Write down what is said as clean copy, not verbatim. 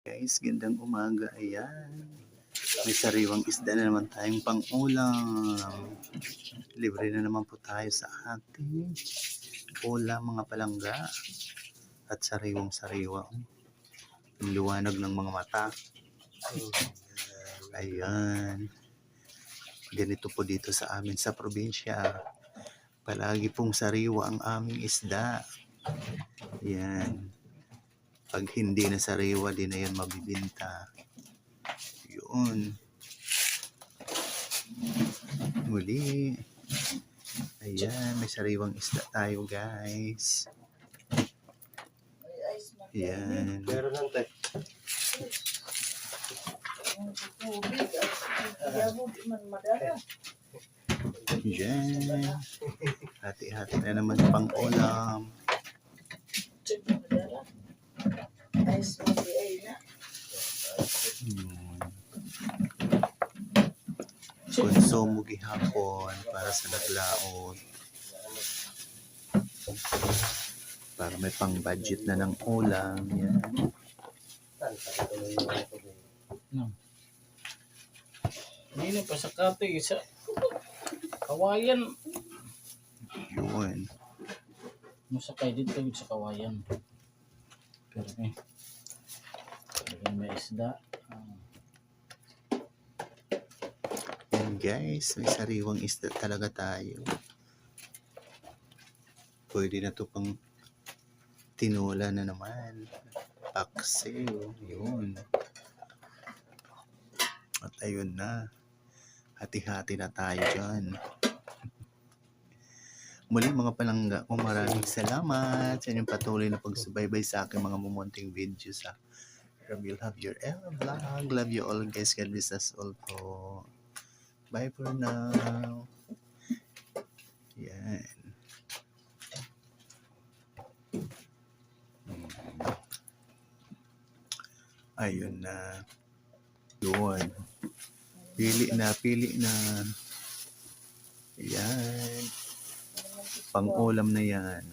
Guys, gandang umaga. Ayan. May sariwang isda na naman tayong pang-ulam. Libre na naman po tayo sa ating ulam, mga palangga. At sariwang-sariwa. Ang liwanag ng mga mata. Ayan. Ganito po dito sa amin sa probinsya. Palagi pong sariwa ang aming isda. Ayan. Pag hindi na sariwa, di na yan mabibinta. Yun. Muli. Ayan, may sariwang isda tayo, guys. Ayan. Meron lang tayo. Ayan. Hati-hati na naman pang ulam. Konsumo gihapon para sa naglaon. Para may pang budget na ng ulam. Yan. Hindi pa sa kati, sa kawayan. Yun. Masakay dito sa kawayan. Pero may isda. Yan guys, may sariwang isda talaga tayo. Pwede na to pang tinula na naman. Paksiw. Yun. At ayun na. Hati-hati na tayo dyan. Muli mga palangga ko, maraming salamat sa inyong patuloy na pagsubaybay sa aking mga mumunting videos sa Ramil Javier Ella Vlog. Love you all guys. God bless us all po. Bye for now. Yan. Ayun na. Yun. Pili na, pili na. Yan. Pang-ulam na yan.